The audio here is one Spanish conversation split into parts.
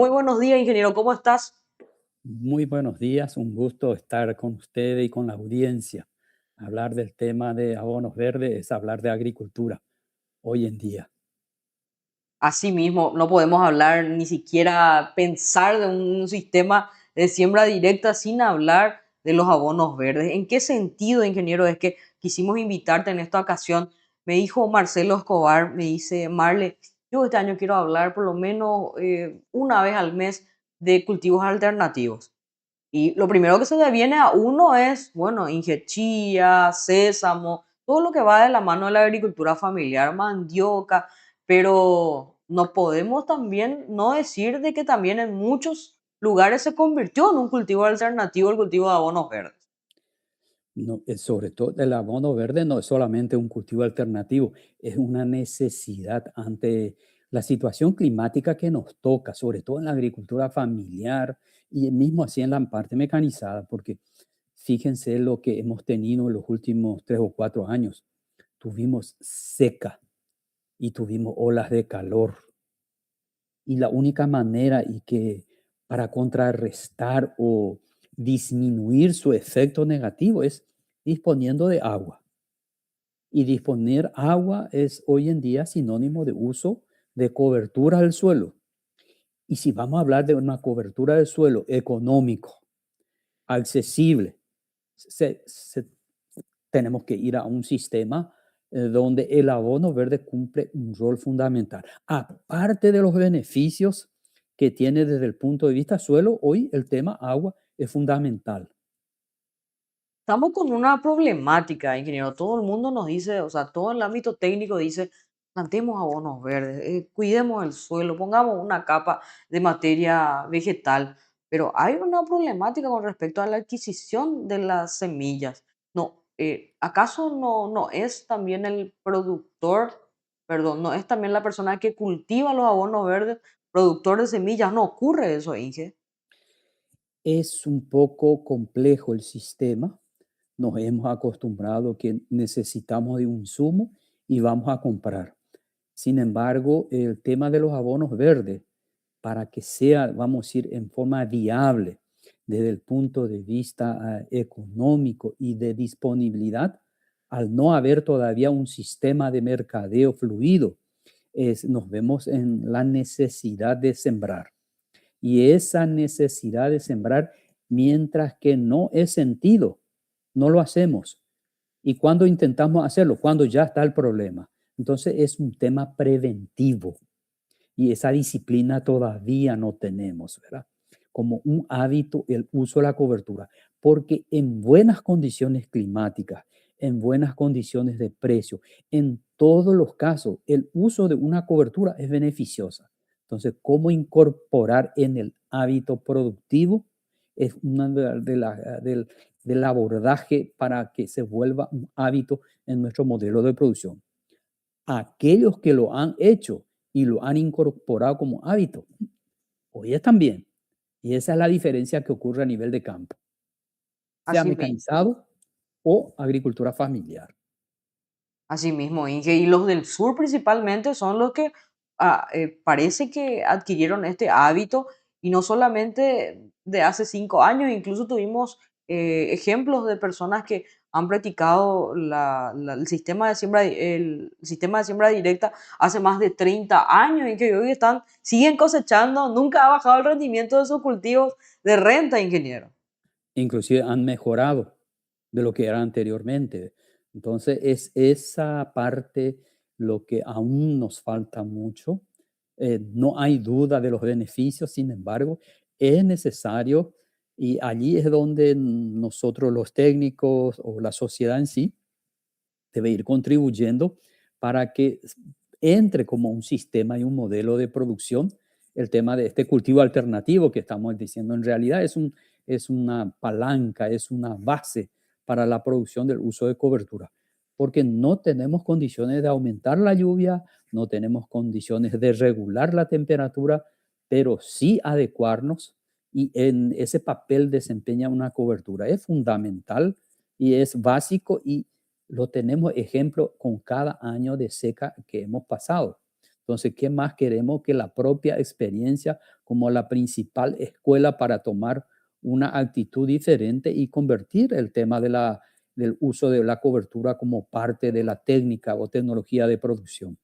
Muy buenos días, ingeniero. ¿Cómo estás? Muy buenos días, un gusto estar con ustedes y con la audiencia. Hablar del tema de abonos verdes es hablar de agricultura hoy en día. Así mismo, no podemos hablar ni siquiera pensar de un sistema de siembra directa sin hablar de los abonos verdes. ¿En qué sentido, ingeniero, es que quisimos invitarte en esta ocasión? Me dijo Marcelo Escobar, me dice, Marle, yo este año quiero hablar por lo menos una vez al mes de cultivos alternativos. Y lo primero que se le viene a uno es, bueno, chía, sésamo, todo lo que va de la mano de la agricultura familiar, mandioca, pero no podemos también no decir de que también en muchos lugares se convirtió en un cultivo alternativo el cultivo de abonos verdes. No, sobre todo el abono verde no es solamente un cultivo alternativo, es una necesidad ante la situación climática que nos toca, sobre todo en la agricultura familiar y mismo así en la parte mecanizada, porque fíjense lo que hemos tenido en los últimos 3 o 4 años. Tuvimos seca y tuvimos olas de calor. Y la única manera y que para contrarrestar o disminuir su efecto negativo es disponiendo de agua. Y disponer agua es hoy en día sinónimo de uso de cobertura del suelo. Y si vamos a hablar de una cobertura del suelo económico, accesible, se tenemos que ir a un sistema donde el abono verde cumple un rol fundamental. Aparte de los beneficios que tiene desde el punto de vista suelo, hoy el tema agua es fundamental. Estamos con una problemática, ingeniero. Todo el mundo nos dice, o sea, todo el ámbito técnico dice, plantemos abonos verdes, cuidemos el suelo, pongamos una capa de materia vegetal. Pero hay una problemática con respecto a la adquisición de las semillas. No, ¿acaso no es también el productor, perdón, no es también la persona que cultiva los abonos verdes, productor de semillas? No ocurre eso, Inge. Es un poco complejo el sistema. Nos hemos acostumbrado que necesitamos de un insumo y vamos a comprar. Sin embargo, el tema de los abonos verdes, para que sea, vamos a decir, en forma viable desde el punto de vista económico y de disponibilidad, al no haber todavía un sistema de mercadeo fluido, nos vemos en la necesidad de sembrar. Y esa necesidad de sembrar, mientras que no es sentido, no lo hacemos. ¿Y cuando intentamos hacerlo? Cuando ya está el problema. Entonces es un tema preventivo y esa disciplina todavía no tenemos, ¿verdad? Como un hábito el uso de la cobertura, porque en buenas condiciones climáticas, en buenas condiciones de precio, en todos los casos, el uso de una cobertura es beneficiosa. Entonces, ¿cómo incorporar en el hábito productivo? Es una del abordaje para que se vuelva un hábito en nuestro modelo de producción. Aquellos que lo han hecho y lo han incorporado como hábito, hoy están bien. Y esa es la diferencia que ocurre a nivel de campo, sea Así mismo. mecanizado o agricultura familiar. Así mismo, Inge. Y los del sur principalmente son los que parece que adquirieron este hábito y no solamente de hace 5 años, incluso tuvimos ejemplos de personas que han practicado el sistema de siembra directa hace más de 30 años y que hoy siguen cosechando, nunca ha bajado el rendimiento de sus cultivos de renta, ingeniero. Inclusive han mejorado de lo que era anteriormente. Entonces, es esa parte lo que aún nos falta mucho. No hay duda de los beneficios, sin embargo, es necesario y allí es donde nosotros los técnicos o la sociedad en sí debe ir contribuyendo para que entre como un sistema y un modelo de producción el tema de este cultivo alternativo que estamos diciendo. En realidad es una palanca, es una base para la producción del uso de cobertura, porque no tenemos condiciones de aumentar la lluvia, no tenemos condiciones de regular la temperatura, pero sí adecuarnos y en ese papel desempeña una cobertura. Es fundamental y es básico y lo tenemos ejemplo con cada año de seca que hemos pasado. Entonces, ¿qué más queremos que la propia experiencia como la principal escuela para tomar una actitud diferente y convertir el tema del uso de la cobertura como parte de la técnica o tecnología de producción?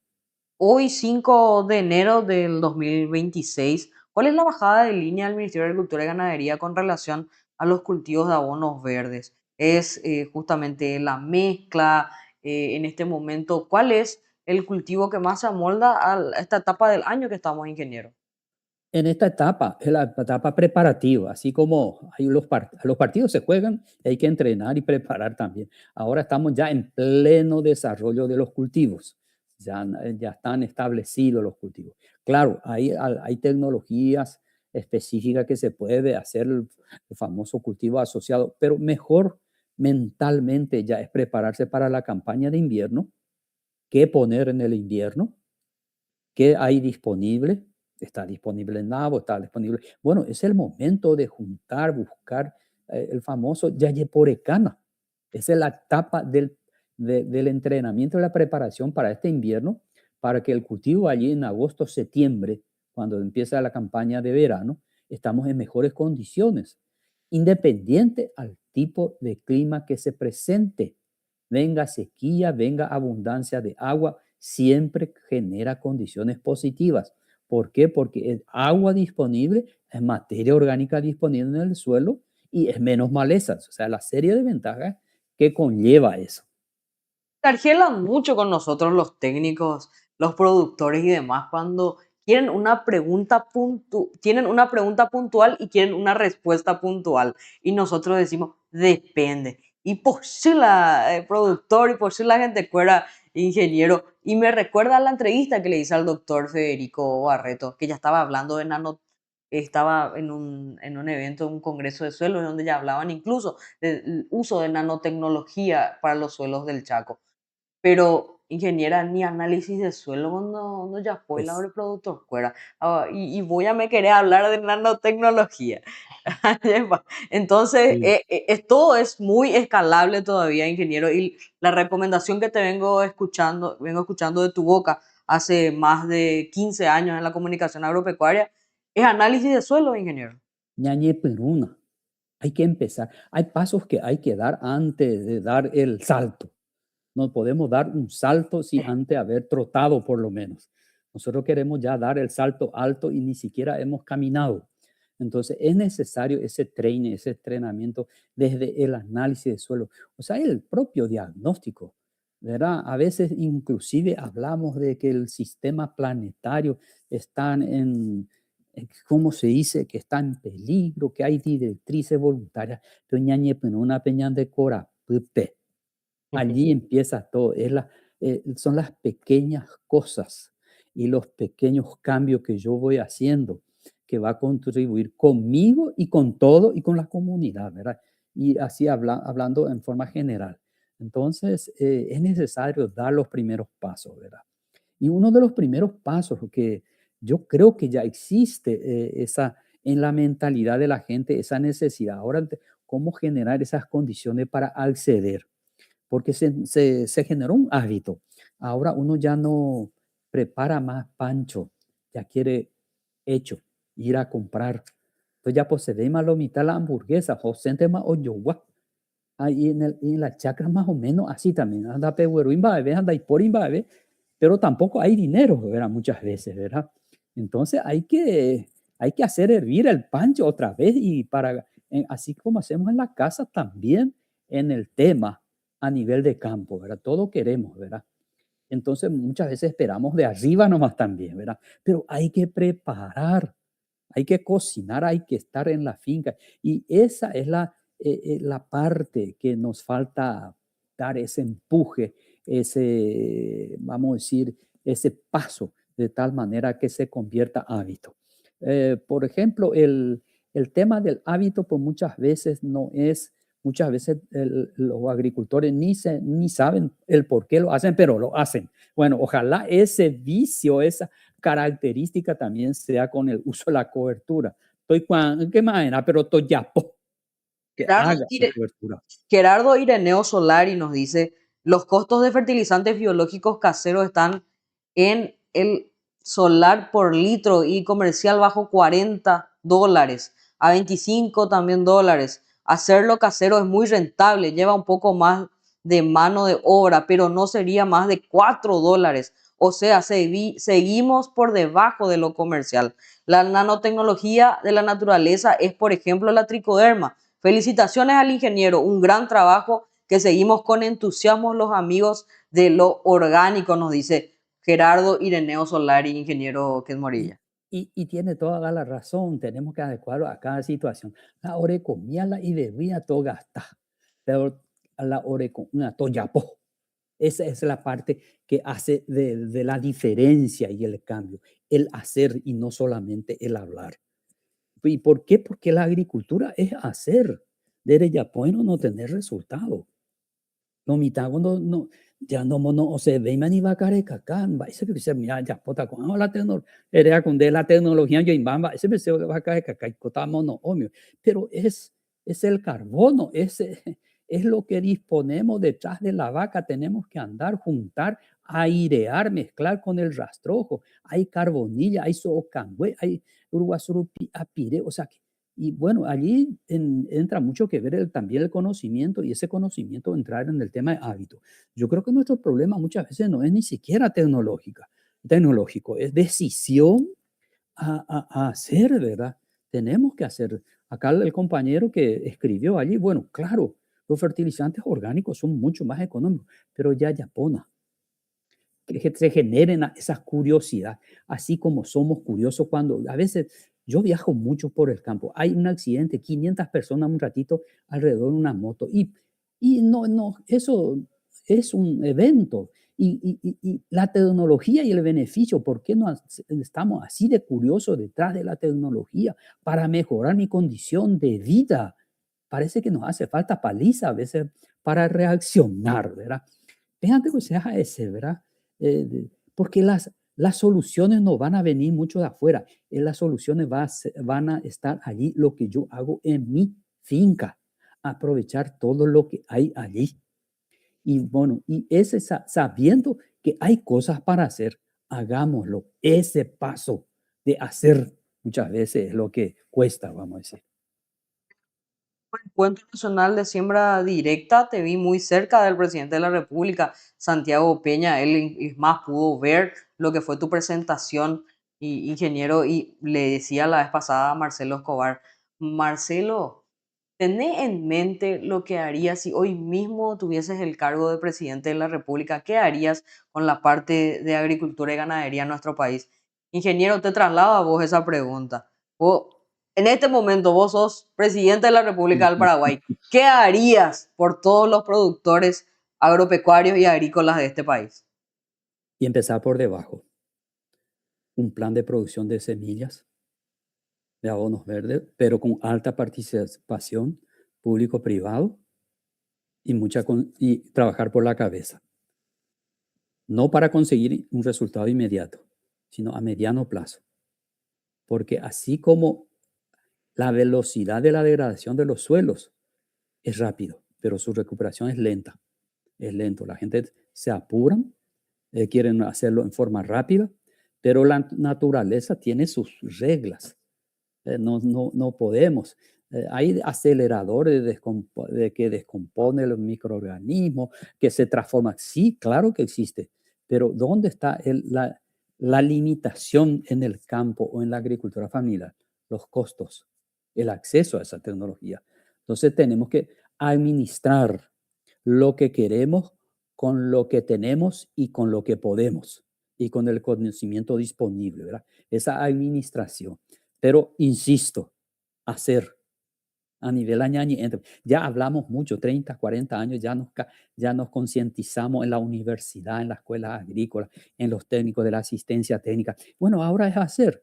Hoy, 5 de enero del 2026, ¿cuál es la bajada de línea del Ministerio de Agricultura y Ganadería con relación a los cultivos de abonos verdes? Es justamente la mezcla en este momento. ¿Cuál es el cultivo que más se amolda a esta etapa del año que estamos, ingeniero? En esta etapa, es la etapa preparativa, así como hay los partidos se juegan, hay que entrenar y preparar también. Ahora estamos ya en pleno desarrollo de los cultivos, ya están establecidos los cultivos. Claro, hay tecnologías específicas que se puede hacer el famoso cultivo asociado, pero mejor mentalmente ya es prepararse para la campaña de invierno, qué poner en el invierno, ¿qué hay disponible? Está disponible el nabo, está disponible. Bueno, es el momento de juntar, buscar el famoso Yayeporecana. Esa es la etapa del entrenamiento y la preparación para este invierno, para que el cultivo allí en agosto, septiembre, cuando empieza la campaña de verano, estamos en mejores condiciones, independiente al tipo de clima que se presente. Venga sequía, venga abundancia de agua, siempre genera condiciones positivas. ¿Por qué? Porque es agua disponible, es materia orgánica disponible en el suelo y es menos malezas. O sea, la serie de ventajas que conlleva eso. Tarjelan mucho con nosotros los técnicos, los productores y demás cuando quieren una pregunta tienen una pregunta puntual y quieren una respuesta puntual. Y nosotros decimos, depende. Y por si la productor y por si la gente fuera ingeniero. Y me recuerda a la entrevista que le hice al doctor Federico Barreto, que ya estaba hablando de estaba en un evento, un congreso de suelos, donde ya hablaban incluso del uso de nanotecnología para los suelos del Chaco. Pero, ingeniera, ni análisis de suelo cuando ya fue el Es, productor fuera. Y voy a me querer hablar de nanotecnología. Yepa. Entonces, sí. todo es muy escalable todavía, ingeniero. Y la recomendación que te vengo escuchando de tu boca hace más de 15 años en la comunicación agropecuaria, es análisis de suelo, ingeniero. Ñañe Peruna. Hay que empezar. Hay pasos que hay que dar antes de dar el salto. No podemos dar un salto sin antes haber trotado por lo menos. Nosotros queremos ya dar el salto alto y ni siquiera hemos caminado. Entonces es necesario ese training, ese entrenamiento desde el análisis de suelo, o sea, el propio diagnóstico, ¿verdad? A veces inclusive hablamos de que el sistema planetario está ¿cómo se dice? Que está en peligro, que hay directrices voluntarias. Pero ñañe, pues, no una peña de cora, pupe. Allí empieza todo, son las pequeñas cosas y los pequeños cambios que yo voy haciendo que va a contribuir conmigo y con todo y con la comunidad, ¿verdad? Y así hablando en forma general. Entonces, es necesario dar los primeros pasos, ¿verdad? Y uno de los primeros pasos que yo creo que ya existe en la mentalidad de la gente, esa necesidad. Ahora, ¿cómo generar esas condiciones para acceder? Porque se generó un hábito. Ahora uno ya no prepara más pancho, ya quiere hecho, ir a comprar. Entonces ya posee más lo mitad la hamburguesa, o sente más oyowa. Ahí en la chacra más o menos así también. Anda peguero imbabe, anda y por imbabe, pero tampoco hay dinero, ¿verdad? Muchas veces, ¿verdad? Entonces hay que hacer hervir el pancho otra vez y así como hacemos en la casa, también en el tema a nivel de campo, ¿verdad? Todo queremos, ¿verdad? Entonces muchas veces esperamos de arriba nomás también, ¿verdad? Pero hay que preparar, hay que cocinar, hay que estar en la finca. Y esa es la parte que nos falta dar ese empuje, vamos a decir, ese paso de tal manera que se convierta hábito. Por ejemplo, el tema del hábito, pues muchas veces los agricultores ni saben el por qué lo hacen, pero lo hacen. Bueno, ojalá ese vicio, esa característica también sea con el uso de la cobertura. ¿Qué manera? Pero estoy ya, que Gerardo, haga esa cobertura. Gerardo Ireneo Solari nos dice, los costos de fertilizantes biológicos caseros están en el solar por litro y comercial bajo $40, a 25 también dólares. Hacerlo casero es muy rentable, lleva un poco más de mano de obra, pero no sería más de $4. O sea, seguimos por debajo de lo comercial. La nanotecnología de la naturaleza es, por ejemplo, la tricoderma. Felicitaciones al ingeniero, un gran trabajo que seguimos con entusiasmo los amigos de lo orgánico, nos dice Gerardo Ireneo Solari, ingeniero Ken Y, Morilla. y tiene toda la razón, tenemos que adecuarlo a cada situación. La hora de comida y bebida todo gasta, pero a la hora de comida todo ya po. Esa es la parte que hace de la diferencia y el cambio, el hacer y no solamente el hablar. ¿Y por qué? Porque la agricultura es hacer. Desde ya bueno no tener resultado. No mitago no ya no o se ve mani va carecacan, va ese que se mira ya pota con la tecnología, era con de la tecnología yo imbamba, ese se va carecaca y cotamo no omio, pero es el carbono, es lo que disponemos detrás de la vaca, tenemos que andar, juntar, airear, mezclar con el rastrojo, hay carbonilla, hay soocangüe, hay uruguasurupi, apire, o sea, y bueno, allí entra mucho que ver también el conocimiento y ese conocimiento entrar en el tema de hábito. Yo creo que nuestro problema muchas veces no es ni siquiera tecnológico, es decisión a hacer, ¿verdad? Tenemos que hacer. Acá el compañero que escribió allí, bueno, claro, los fertilizantes orgánicos son mucho más económicos, pero ya Japona, que se generen esa curiosidad, así como somos curiosos cuando a veces yo viajo mucho por el campo, hay un accidente, 500 personas un ratito alrededor de una moto y no, eso es un evento y la tecnología y el beneficio, ¿por qué no estamos así de curiosos detrás de la tecnología para mejorar mi condición de vida? Parece que nos hace falta paliza a veces para reaccionar, ¿verdad? Fíjate que sea ese, ¿verdad? Porque las soluciones no van a venir mucho de afuera, las soluciones van a estar allí, lo que yo hago en mi finca, aprovechar todo lo que hay allí. Y bueno, y ese sabiendo que hay cosas para hacer, hagámoslo. Ese paso de hacer muchas veces es lo que cuesta, vamos a decir. Encuentro Nacional de Siembra Directa, te vi muy cerca del presidente de la República, Santiago Peña. Él es más pudo ver lo que fue tu presentación, ingeniero, y le decía la vez pasada a Marcelo Escobar, Marcelo, tené en mente lo que harías si hoy mismo tuvieses el cargo de presidente de la República. ¿Qué harías con la parte de agricultura y ganadería en nuestro país? Ingeniero, te traslado a vos esa pregunta. En este momento vos sos presidente de la República del Paraguay. ¿Qué harías por todos los productores agropecuarios y agrícolas de este país? Y empezar por debajo. Un plan de producción de semillas, de abonos verdes, pero con alta participación público-privado y trabajar por la cabeza. No para conseguir un resultado inmediato, sino a mediano plazo. Porque así como la velocidad de la degradación de los suelos es rápido, pero su recuperación es lenta, es lento. La gente se apura, quieren hacerlo en forma rápida, pero la naturaleza tiene sus reglas. No podemos. Hay aceleradores de que descompone los microorganismos, que se transforman. Sí, claro que existe, pero ¿dónde está la limitación en el campo o en la agricultura familiar? Los costos, el acceso a esa tecnología. Entonces tenemos que administrar lo que queremos con lo que tenemos y con lo que podemos y con el conocimiento disponible, ¿verdad? Esa administración. Pero insisto, hacer a nivel añañi, ya hablamos mucho, 30, 40 años, ya nos concientizamos en la universidad, en las escuelas agrícolas, en los técnicos de la asistencia técnica. Bueno, ahora es hacer.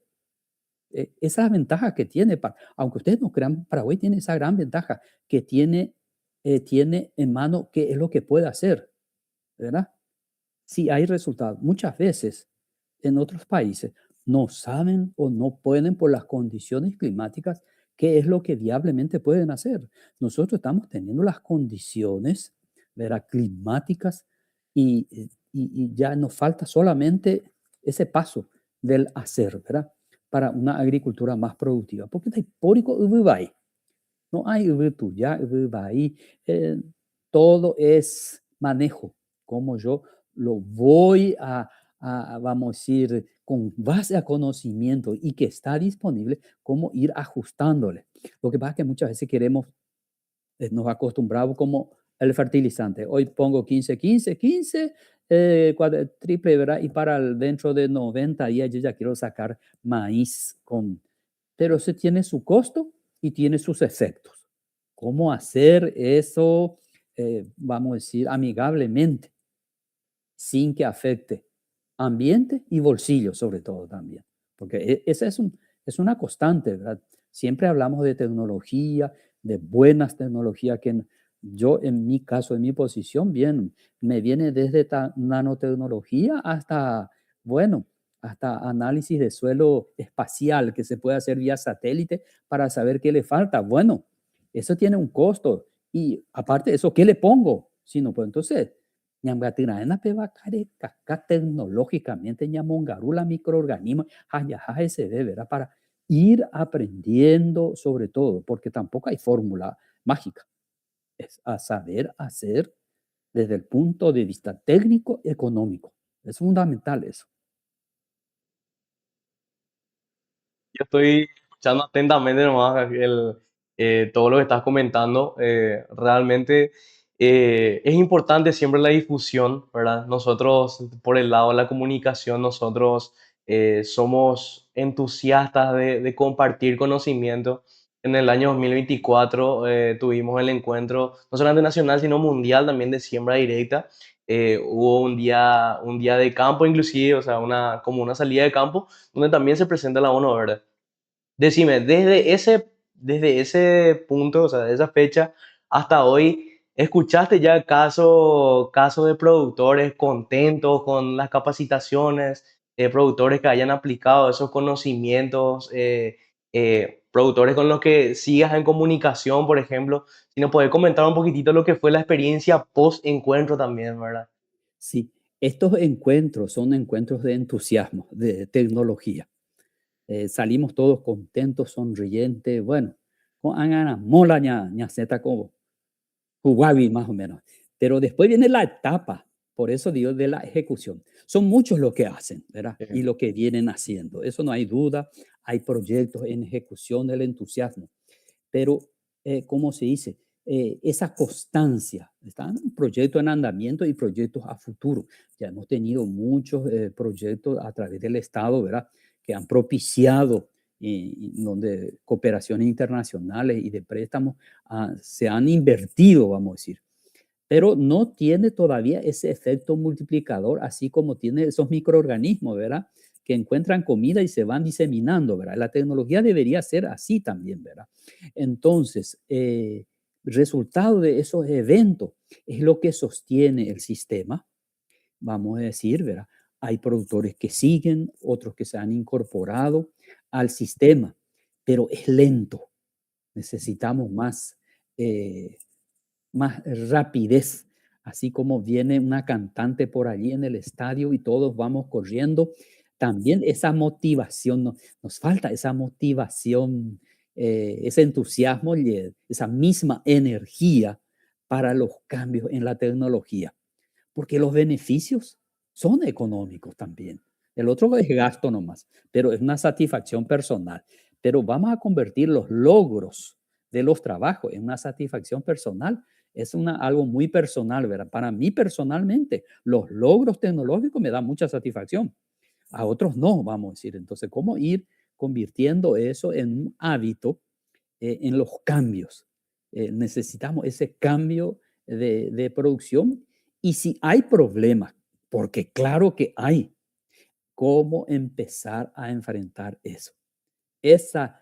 Esa es la ventaja que tiene, aunque ustedes no crean, Paraguay tiene esa gran ventaja que tiene en mano qué es lo que puede hacer, ¿verdad? Si hay resultados. Muchas veces en otros países no saben o no pueden por las condiciones climáticas qué es lo que viablemente pueden hacer. Nosotros estamos teniendo las condiciones, ¿verdad?, climáticas y ya nos falta solamente ese paso del hacer, ¿verdad? Para una agricultura más productiva. Porque hay pórico no hay tuya, todo es manejo, como yo lo voy vamos a decir, con base a conocimiento y que está disponible, cómo ir ajustándole. Lo que pasa es que muchas veces queremos, nos acostumbramos como el fertilizante. Hoy pongo 15, 15, 15, triple, ¿verdad? Y para dentro de 90 días yo ya quiero sacar maíz con... Pero se tiene su costo y tiene sus efectos. ¿Cómo hacer eso, vamos a decir, amigablemente, sin que afecte ambiente y bolsillo, sobre todo también? Porque esa es una constante, ¿verdad? Siempre hablamos de tecnología, de buenas tecnologías que yo, en mi caso, en mi posición, bien, me viene desde nanotecnología hasta, bueno, hasta análisis de suelo espacial que se puede hacer vía satélite para saber qué le falta. Bueno, eso tiene un costo. Y aparte de eso, ¿qué le pongo? Si no, pues entonces, ñamgatiraena pebacare, acá tecnológicamente, ñamongarula, microorganismos, hayaja se debe, ¿verdad? Para ir aprendiendo sobre todo, porque tampoco hay fórmula mágica. Es a saber hacer desde el punto de vista técnico económico. Es fundamental eso. Yo estoy escuchando atentamente nomás todo lo que estás comentando. Realmente es importante siempre la difusión, ¿verdad? Nosotros, por el lado de la comunicación, nosotros somos entusiastas de compartir conocimiento. En el año 2024 tuvimos el encuentro, no solamente nacional, sino mundial también de siembra directa. Hubo un día de campo inclusive, o sea, como una salida de campo donde también se presenta la ONU Verde. Decime, desde ese punto, o sea, de esa fecha hasta hoy, ¿escuchaste ya casos de productores contentos con las capacitaciones, productores que hayan aplicado esos conocimientos, productores con los que sigas en comunicación, por ejemplo? Si nos podés comentar un poquitito lo que fue la experiencia post-encuentro también, ¿verdad? Sí, estos encuentros son encuentros de entusiasmo, de tecnología. Salimos todos contentos, sonrientes, bueno, con angana, mola ña zeta como Huawei más o menos. Pero después viene la etapa, por eso digo, de la ejecución. Son muchos los que hacen, ¿verdad? Sí. Y lo que vienen haciendo. Eso no hay duda. Hay proyectos en ejecución del entusiasmo. Pero, ¿cómo se dice? Esa constancia, están proyectos en andamiento y proyectos a futuro. Ya hemos tenido muchos proyectos a través del Estado, ¿verdad? Que han propiciado donde cooperaciones internacionales y de préstamos se han invertido, vamos a decir, pero no tiene todavía ese efecto multiplicador, así como tiene esos microorganismos, ¿verdad? Que encuentran comida y se van diseminando, ¿verdad? La tecnología debería ser así también, ¿verdad? Entonces, resultado de esos eventos es lo que sostiene el sistema, vamos a decir, ¿verdad? Hay productores que siguen, otros que se han incorporado al sistema, pero es lento. Necesitamos eh, más rapidez, así como viene una cantante por allí en el estadio y todos vamos corriendo. También esa motivación, nos falta esa motivación, ese entusiasmo, esa misma energía para los cambios en la tecnología, porque los beneficios son económicos también. El otro es gasto nomás, pero es una satisfacción personal. Pero vamos a convertir los logros de los trabajos en una satisfacción personal. Es algo muy personal, ¿verdad? Para mí personalmente, los logros tecnológicos me dan mucha satisfacción. A otros no, vamos a decir. Entonces, ¿cómo ir convirtiendo eso en un hábito en los cambios? Necesitamos ese cambio de producción y si hay problemas, porque claro que hay, ¿cómo empezar a enfrentar eso? Esa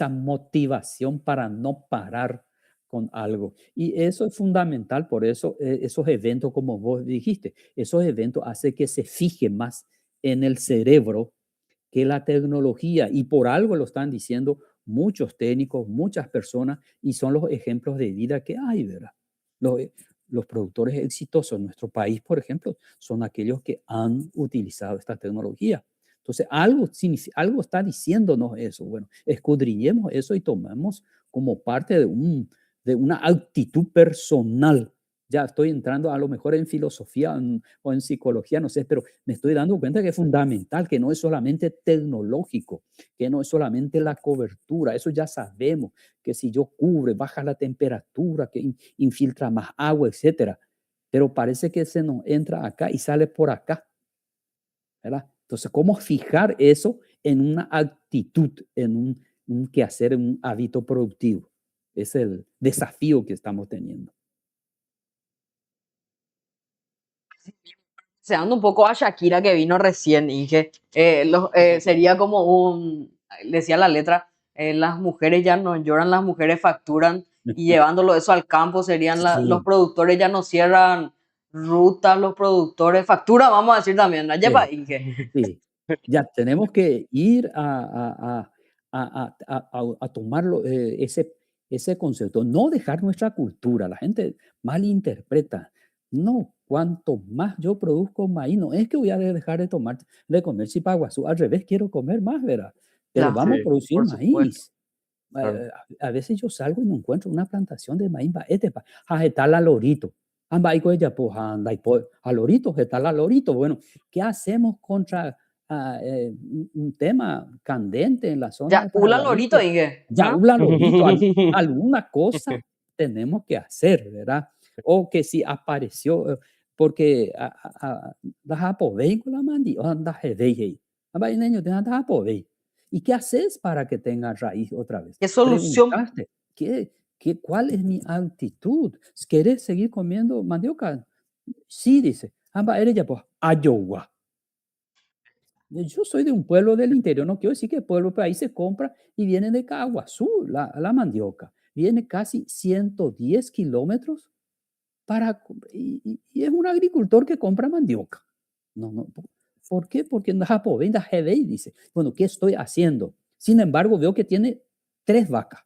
motivación para no parar con algo. Y eso es fundamental, por eso esos eventos, como vos dijiste, esos eventos hacen que se fije más en el cerebro que la tecnología, y por algo lo están diciendo muchos técnicos, muchas personas, y son los ejemplos de vida que hay, ¿verdad? Los, los productores exitosos en nuestro país, por ejemplo, son aquellos que han utilizado esta tecnología. Entonces, algo está diciéndonos eso. Bueno, escudriñemos eso y tomemos como parte de una actitud personal. Ya estoy entrando a lo mejor en filosofía o en psicología, no sé, pero me estoy dando cuenta que es fundamental, que no es solamente tecnológico, que no es solamente la cobertura, eso ya sabemos, que si yo cubre, baja la temperatura, que infiltra más agua, etcétera. Pero parece que se nos entra acá y sale por acá, ¿verdad? Entonces, ¿cómo fijar eso en una actitud, en un quehacer, en un hábito productivo? Es el desafío que estamos teniendo. Deseando un poco a Shakira que vino recién y que sería como decía la letra, las mujeres ya no lloran, las mujeres facturan y llevándolo eso al campo serían los Sí, productores ya no cierran rutas, los productores factura, vamos a decir también, ¿no? Yepa, sí, y que sí. Ya tenemos que ir a tomarlo, ese concepto, no dejar nuestra cultura. La gente malinterpreta. No, cuanto más yo produzco maíz, no es que voy a dejar de comer chipaguazú, al revés, quiero comer más, ¿verdad? Pero claro, vamos a Sí, producir por supuesto. maíz. claro. A veces yo salgo y no encuentro una plantación de maíz, está la lorito. Amba, ella, pues, anda, y pues, a lorito, está la lorito. Bueno, ¿qué hacemos contra un tema candente en la zona Ya, de Ula Paraguay? Lorito, Inge. Ya, ¿Ah? un lorito, alguna cosa tenemos que hacer, ¿verdad? O que si apareció, porque das a povei con la mandi, o andas a vedei. Amba, y niño, te andas a povei. ¿Y qué haces para que tenga raíz otra vez? ¿Qué solución? Preguntaste, ¿cuál es mi actitud? ¿Quieres seguir comiendo mandioca? Sí, dice. Amba, eres ya, pues, ayowa. Yo soy de un pueblo del interior, no quiero decir que el pueblo, pero ahí se compra y viene de Caguazú, la mandioca. Viene casi 110 kilómetros y es un agricultor que compra mandioca. No, no. ¿Por qué? Porque en Japón, dice, bueno, ¿qué estoy haciendo? Sin embargo, veo que tiene 3 vacas.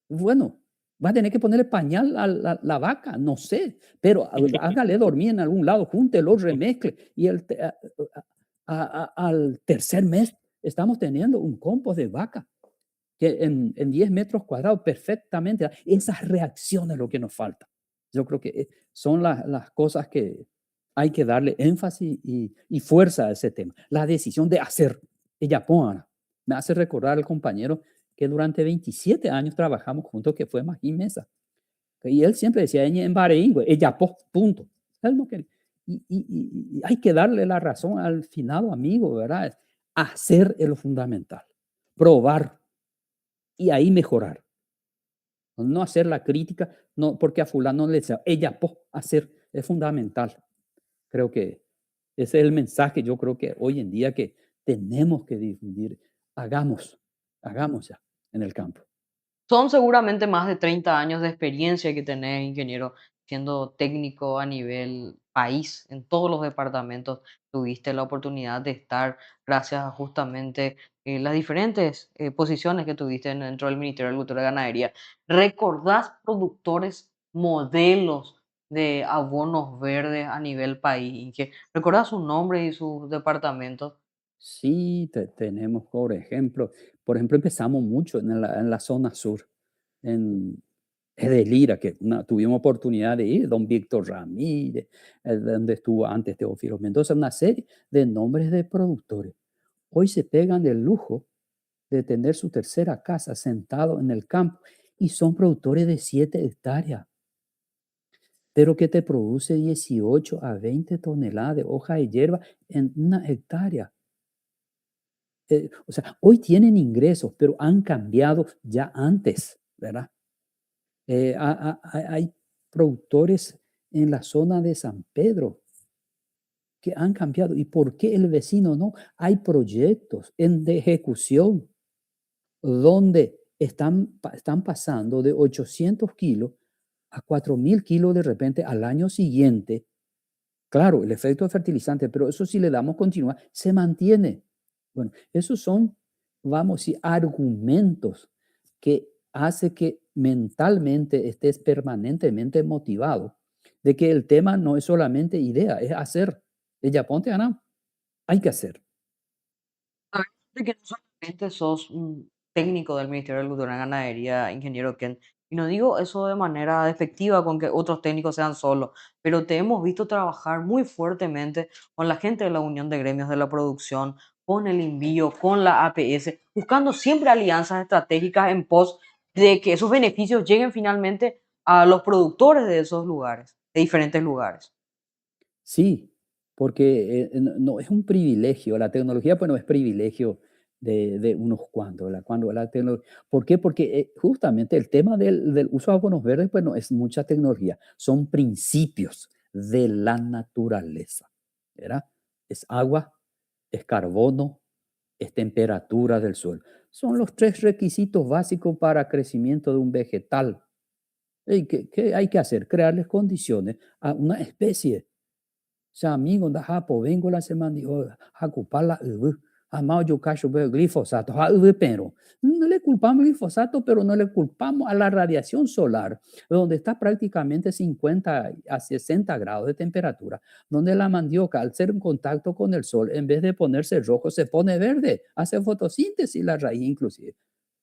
Bueno, va a tener que ponerle pañal a la vaca, no sé, pero hágale dormir en algún lado, júntelo, remezcle y al tercer mes estamos teniendo un compost de vaca que en 10 metros cuadrados perfectamente. Esas reacciones es lo que nos falta. Yo creo que son las cosas que hay que darle énfasis y fuerza a ese tema. La decisión de hacer. Ella pone, me hace recordar al compañero que durante 27 años trabajamos juntos, que fue Magín Mesa. Y él siempre decía, en Bareingüe, ella punto. Él no quería. Y hay que darle la razón al finado amigo, ¿verdad? Hacer es lo fundamental. Probar y ahí mejorar. No hacer la crítica, no, porque a fulano le decía, ella hacer es fundamental. Creo que ese es el mensaje, yo creo que hoy en día que tenemos que difundir. Hagamos ya en el campo. Son seguramente más de 30 años de experiencia que tenés, ingeniero, siendo técnico a nivel país, en todos los departamentos tuviste la oportunidad de estar gracias a justamente las diferentes posiciones que tuviste dentro del Ministerio de Agricultura y Ganadería. ¿Recordás productores, modelos de abonos verdes a nivel país? ¿Recordás su nombre y sus departamentos? Sí, tenemos, por ejemplo, empezamos mucho en la zona sur, en Edelira, que tuvimos oportunidad de ir, don Víctor Ramírez, donde estuvo antes Teófilo Mendoza, una serie de nombres de productores. Hoy se pegan el lujo de tener su tercera casa sentado en el campo y son productores de 7 hectáreas, pero que te produce 18 a 20 toneladas de hoja de hierba en una hectárea. O sea, hoy tienen ingresos, pero han cambiado ya antes, ¿verdad? Hay productores en la zona de San Pedro que han cambiado. ¿Y por qué el vecino no? Hay proyectos de ejecución donde están pasando de 800 kilos a 4.000 kilos de repente al año siguiente. Claro, el efecto de fertilizante, pero eso si le damos continuidad, se mantiene. Bueno, esos son, vamos a decir, argumentos que hace que mentalmente estés permanentemente motivado de que el tema no es solamente idea, es hacer. Ella ponte a Hay que hacer. A ver, de que no solamente sos un técnico del Ministerio de Agricultura y Ganadería, ingeniero Ken, y no digo eso de manera despectiva con que otros técnicos sean solos, pero te hemos visto trabajar muy fuertemente con la gente de la Unión de Gremios de la Producción, con el envío, con la APS, buscando siempre alianzas estratégicas en pos de que esos beneficios lleguen finalmente a los productores de esos lugares, de diferentes lugares. Sí, porque no es un privilegio. La tecnología, pues no es privilegio de unos cuantos, ¿verdad? Cuando ¿Por qué? Porque justamente el tema del uso de abonos verdes, pues no es mucha tecnología, son principios de la naturaleza, ¿verdad? Es agua, es carbono, es temperatura del suelo. Son los tres requisitos básicos para crecimiento de un vegetal. ¿Y qué hay que hacer? Crearles condiciones a una especie. Sa amigo da hapo vengo la semana y hakupala amado yo cacho glifosato pero no le culpamos al glifosato, pero no le culpamos a la radiación solar, donde está prácticamente 50 a 60 grados de temperatura, donde la mandioca al ser en contacto con el sol, en vez de ponerse rojo, se pone verde, hace fotosíntesis la raíz inclusive.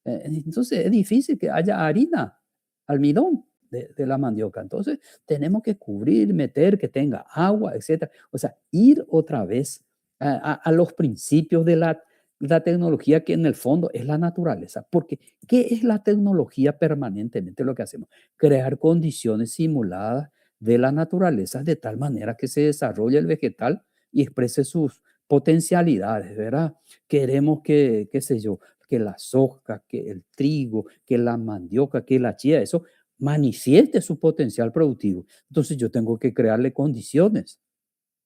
Entonces es difícil que haya harina, almidón de la mandioca. Entonces tenemos que cubrir, meter, que tenga agua, etcétera. O sea, ir otra vez a los principios de la tecnología que en el fondo es la naturaleza. Porque, ¿qué es la tecnología permanentemente? Lo que hacemos, crear condiciones simuladas de la naturaleza de tal manera que se desarrolle el vegetal y exprese sus potencialidades, ¿verdad? Queremos que, qué sé yo, que la soja, que el trigo, que la mandioca, que la chía, eso manifieste su potencial productivo. Entonces yo tengo que crearle condiciones,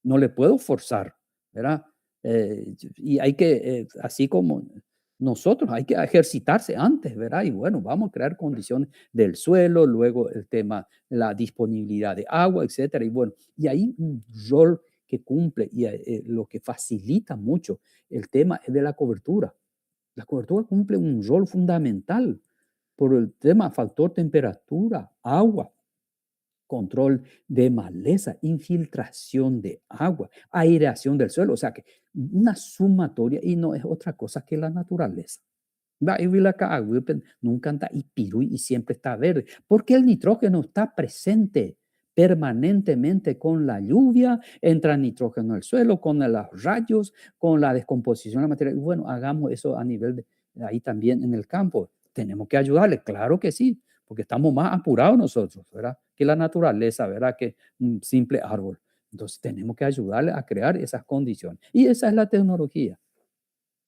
no le puedo forzar, ¿verdad? Y hay que, así como nosotros, hay que ejercitarse antes, ¿verdad? Y bueno, vamos a crear condiciones del suelo, luego el tema, la disponibilidad de agua, etcétera. Y bueno, y ahí un rol que cumple y lo que facilita mucho el tema es de la cobertura. La cobertura cumple un rol fundamental por el tema factor temperatura, agua, control de maleza, infiltración de agua, aireación del suelo, o sea que una sumatoria y no es otra cosa que la naturaleza. Va y la nunca anda y pirui y siempre está verde, porque el nitrógeno está presente permanentemente con la lluvia, entra nitrógeno al suelo, con los rayos, con la descomposición de la materia. Y bueno, hagamos eso a nivel de ahí también en el campo. Tenemos que ayudarle, claro que sí, porque estamos más apurados nosotros, ¿verdad? Que la naturaleza, ¿verdad? Que un simple árbol. Entonces tenemos que ayudarle a crear esas condiciones. Y esa es la tecnología.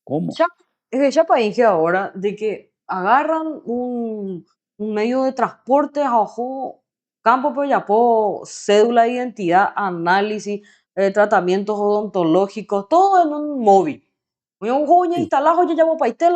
¿Cómo? Ya, es que ya país ahora de que agarran un medio de transporte a ojo, campo por yapó, cédula de identidad, análisis, tratamientos odontológicos, todo en un móvil. Oye, un joven Sí. instalado, oye, ya paiste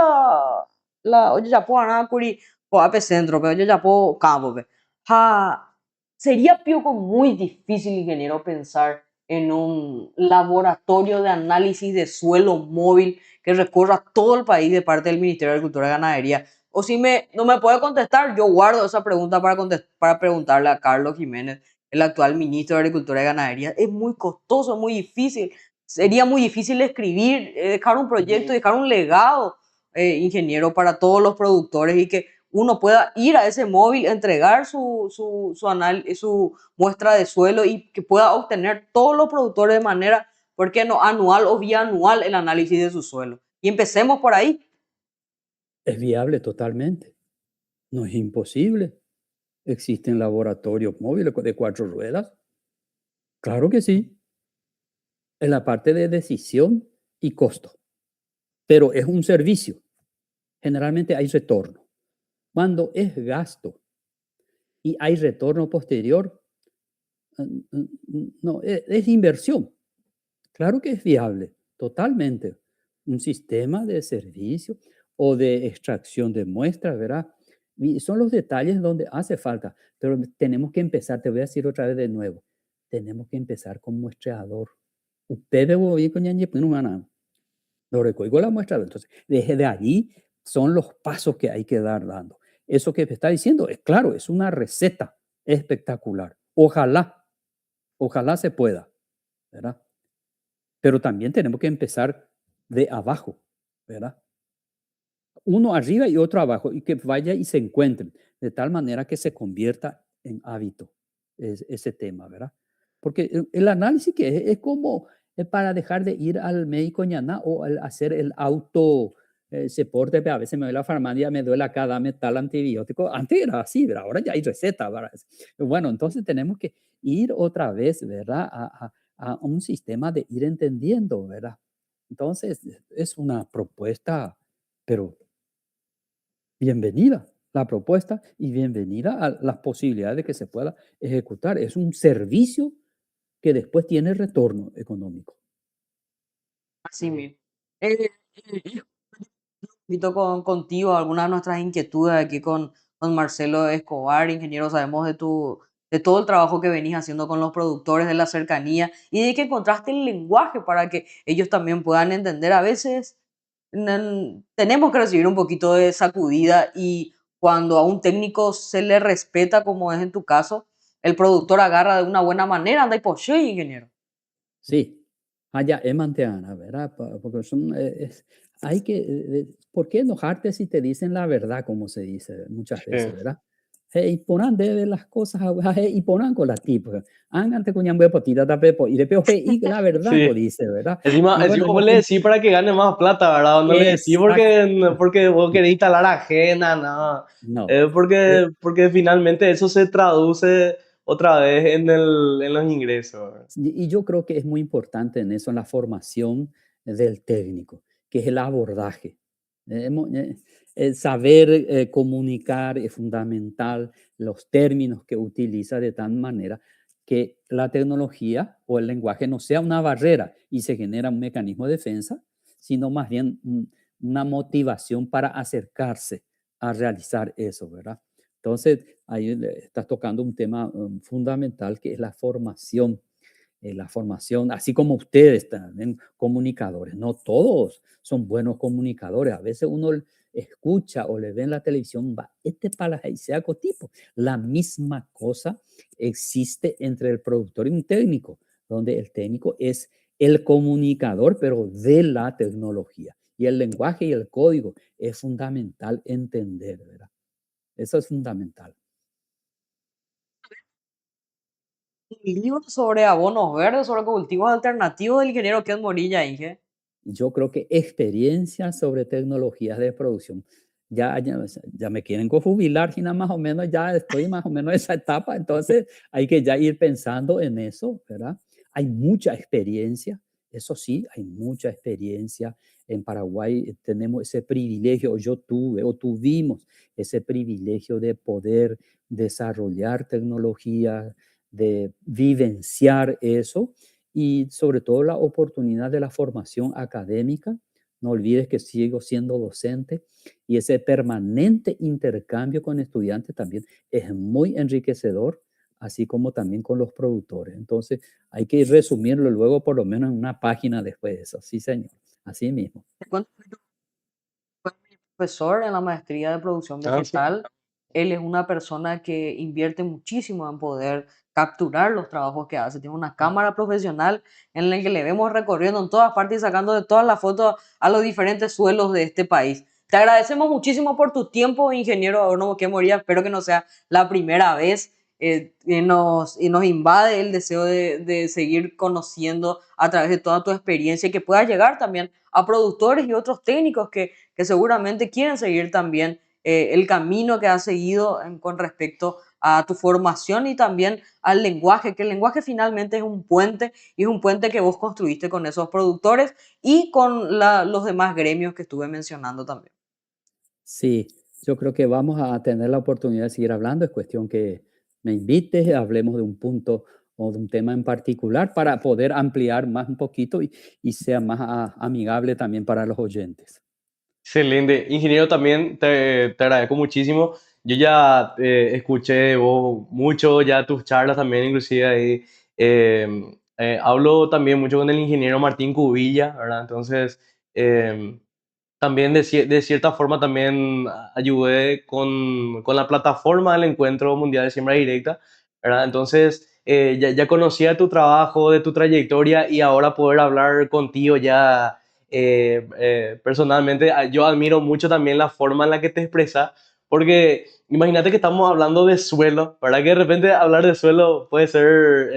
oye, ya po anacuri, o ape centro, pero oye, ya po campo, pe. Ja, sería pioco muy difícil, ingeniero, pensar en un laboratorio de análisis de suelo móvil que recorra todo el país de parte del Ministerio de Agricultura y Ganadería. O si no me puede contestar, yo guardo esa pregunta para preguntarle a Carlos Jiménez, el actual ministro de Agricultura y Ganadería. Es muy costoso, muy difícil. Sería muy difícil escribir, dejar un proyecto, dejar un legado, ingeniero, para todos los productores y que uno pueda ir a ese móvil, entregar su muestra de suelo y que pueda obtener todos los productores de manera, ¿por qué no anual o bianual, el análisis de su suelo? Y empecemos por ahí. Es viable totalmente. No es imposible. Existen laboratorios móviles de 4 ruedas. Claro que sí. En la parte de decisión y costo. Pero es un servicio. Generalmente hay retorno. Cuando es gasto y hay retorno posterior, no, es inversión. Claro que es viable, totalmente. Un sistema de servicio o de extracción de muestras, ¿verdad? Y son los detalles donde hace falta, pero tenemos que empezar, te voy a decir otra vez de nuevo, tenemos que empezar con muestreador. Ustedes voy con ñañe, pues, no van a- lo recogió la muestreador. Entonces, desde allí son los pasos que hay que dar dando. Eso que me está diciendo es claro, es una receta espectacular. Ojalá, ojalá se pueda, ¿verdad? pero también tenemos que empezar de abajo, ¿verdad? Uno arriba y otro abajo, y que vaya y se encuentren, de tal manera que se convierta en hábito ese tema, ¿verdad? Porque el análisis que es como para dejar de ir al médico ñaná o hacer el auto se porte, a veces me voy a la farmacia, me duele acá, dame tal antibiótico. Antes era así, ¿verdad? Ahora ya hay receta, ¿verdad? Bueno, entonces tenemos que ir otra vez, ¿verdad? A un sistema de ir entendiendo, ¿verdad? Entonces, es una propuesta, pero bienvenida la propuesta y bienvenida a las posibilidades de que se pueda ejecutar. Es un servicio que después tiene retorno económico. Así mismo. Yo invito contigo algunas de nuestras inquietudes aquí con Marcelo Escobar, ingeniero. Sabemos de todo el trabajo que venís haciendo con los productores de la cercanía y de que encontraste el lenguaje para que ellos también puedan entender. A veces tenemos que recibir un poquito de sacudida y cuando a un técnico se le respeta, como es en tu caso, el productor agarra de una buena manera, anda y poche, ingeniero. Sí, allá es manteana, ¿verdad? Porque son, hay que, ¿por qué enojarte si te dicen la verdad, como se dice muchas veces, Sí. ¿verdad? Hey, ponan de las cosas, hey, y ponan con la tipa. Angante cuñambe potita tapepo, y después, hey, y la verdad, Sí. dice, ¿verdad? Encima, Y encima bueno, vos yo le decís para que gane más plata, ¿verdad? O no le decís exacto, porque vos querés instalar ajena, no. no. Porque finalmente eso se traduce otra vez en los ingresos, ¿verdad? Y yo creo que es muy importante en eso, en la formación del técnico, que es el abordaje. El saber comunicar es fundamental, los términos que utiliza de tal manera que la tecnología o el lenguaje no sea una barrera y se genera un mecanismo de defensa, sino más bien una motivación para acercarse a realizar eso, ¿verdad? Entonces, ahí estás tocando un tema fundamental que es la formación, así como ustedes también, comunicadores. No todos son buenos comunicadores. A veces uno escucha o le ve en la televisión, va, este para la tipo. La misma cosa existe entre el productor y un técnico, donde el técnico es el comunicador, pero de la tecnología. Y el lenguaje y el código es fundamental entender, ¿verdad? Eso es fundamental. Un libro sobre abonos verdes, sobre cultivos alternativos del ingeniero Ken Morilla, Inge. Yo creo que experiencias sobre tecnologías de producción. Ya me quieren jubilar, Gina, más o menos, ya estoy más o menos en esa etapa, entonces hay que ya ir pensando en eso, ¿verdad? Hay mucha experiencia, eso sí, hay mucha experiencia. En Paraguay tenemos ese privilegio, yo tuve o tuvimos ese privilegio de poder desarrollar tecnología, de vivenciar eso y sobre todo la oportunidad de la formación académica. No olvides que sigo siendo docente y ese permanente intercambio con estudiantes también es muy enriquecedor, así como también con los productores. Entonces, hay que resumirlo luego por lo menos en una página después de eso. Sí, señor. Así mismo. Te cuento que yo fue mi profesor en la maestría de producción Ah, sí. vegetal. Él es una persona que invierte muchísimo en poder capturar los trabajos que hace. Tiene una cámara profesional en la que le vemos recorriendo en todas partes y sacando de todas las fotos a los diferentes suelos de este país. Te agradecemos muchísimo por tu tiempo, ingeniero agrónomo que moría. Espero que no sea la primera vez. Y nos invade el deseo de seguir conociendo a través de toda tu experiencia y que puedas llegar también a productores y otros técnicos que seguramente quieren seguir también el camino que has seguido con respecto a tu formación y también al lenguaje, que el lenguaje finalmente es un puente y es un puente que vos construiste con esos productores y con los demás gremios que estuve mencionando también. Sí, yo creo que vamos a tener la oportunidad de seguir hablando. Es cuestión que me invites, hablemos de un punto o de un tema en particular para poder ampliar más un poquito y sea más amigable también para los oyentes. Excelente. Ingeniero, también te agradezco muchísimo. Yo ya escuché de vos mucho, ya tus charlas también, inclusive ahí. Hablo también mucho con el ingeniero Martín Cubilla, ¿verdad? Entonces, eh, también de cierta forma también ayudé con la plataforma del Encuentro Mundial de Siembra Directa, ¿verdad? Entonces, ya conocía tu trabajo, de tu trayectoria y ahora poder hablar contigo ya personalmente, yo admiro mucho también la forma en la que te expresas, porque imagínate que estamos hablando de suelo, ¿verdad? Que de repente hablar de suelo puede ser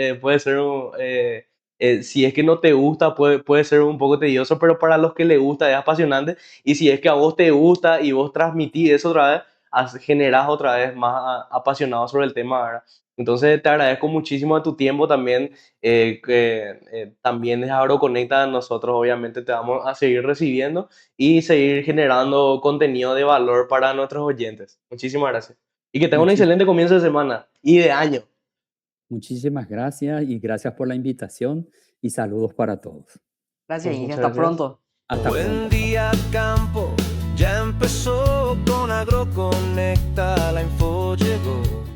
si es que no te gusta, puede ser un poco tedioso, pero para los que le gusta es apasionante. Y si es que a vos te gusta y vos transmitís eso otra vez, generás otra vez más apasionado sobre el tema, ¿verdad? Entonces te agradezco muchísimo de tu tiempo también, también es AgroConecta, nosotros obviamente te vamos a seguir recibiendo y seguir generando contenido de valor para nuestros oyentes. Muchísimas gracias. Y que tenga un Muchis- excelente comienzo de semana y de año. Muchísimas gracias y gracias por la invitación y saludos para todos. Gracias, Inge. Muchas Hasta gracias. pronto. Hasta Buen pronto. día, campo. Ya empezó con AgroConecta, la info llegó.